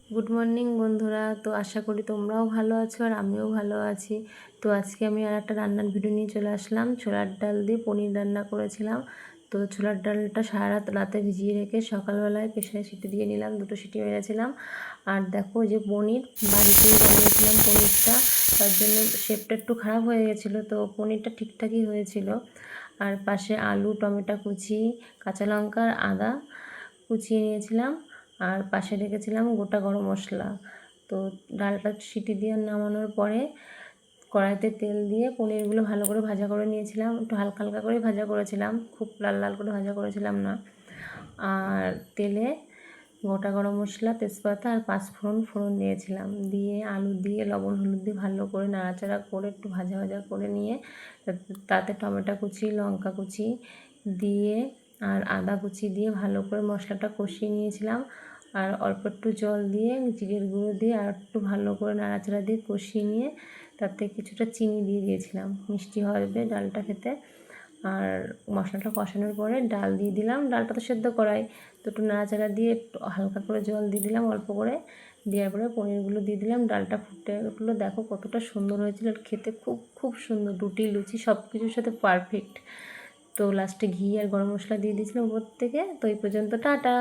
Good morning বন্ধুরা। তো আশা করি তোমরাও ভালো আছো আর আমিও ভালো আছি। তো আজকে আমি আর একটা রান্নার ভিডিও নিয়ে চলে আসলাম। ছোলার ডাল দিয়ে পনির রান্না করেছিলাম। তো ছোলার ডালটা সারা রাতে ভিজিয়ে রেখে সকালবেলায় প্রেসারে সিটি দিয়ে নিলাম, 2টো সিটি মেরেছিলাম। আর দেখো যে পনির বাড়িতেই বানিয়েছিলাম পনিরটা, তার জন্য শেপটা একটু খারাপ হয়ে গেছিলো, তো পনিরটা ঠিকঠাকই হয়েছিল। আর পাশে আলু, টমেটো কুচি, কাঁচা লঙ্কা আর আদা কুচিয়ে নিয়েছিলাম। আর পাশে রেখেছিলাম গোটা গরম মশলা। তো ডালটা সিটি দিয়ে নামানোর পরে কড়াইতে তেল দিয়ে পনিরগুলো ভালো করে ভাজা করে নিয়েছিলাম। একটু হালকা হালকা করে ভাজা করেছিলাম, খুব লাল লাল করে ভাজা করেছিলাম না। আর তেলে গোটা গরম মশলা, তেজপাতা আর 5 ফোড়ন দিয়েছিলাম। দিয়ে আলু দিয়ে লবণ হলুদ দিয়ে ভালো করে নাড়াচাড়া করে একটু ভাজা ভাজা করে নিয়ে তাতে টমেটো কুচি, লঙ্কা কুচি দিয়ে আর আদা কুচি দিয়ে ভালো করে মশলাটা কষিয়ে নিয়েছিলাম। আর অল্প একটু জল দিয়ে জিরের গুঁড়ো দিয়ে আর একটু ভালো করে নাড়াচাড়া দিয়ে কষিয়ে নিয়ে তাতে কিছুটা চিনি দিয়ে দিয়েছিলাম, মিষ্টি হবে ডালটা খেতে। আর মশলাটা কষানোর পরে ডাল দিয়ে দিলাম। ডালটা তো সেদ্ধ করাই, তো একটু নাড়াচাড়া দিয়ে একটু হালকা করে জল দিয়ে দিলাম অল্প করে। দেওয়ার পরে পনিরগুলো দিয়ে দিলাম। ডালটা ফুটে উঠলো, দেখো কতটা সুন্দর হয়েছিল। আর খেতে খুব খুব সুন্দর, রুটি লুচি সব কিছুর সাথে পারফেক্ট। তো লাস্টে ঘি আর গরম মশলা দিয়ে দিয়েছিলাম উপর থেকে। তো এই পর্যন্ত, টাটা।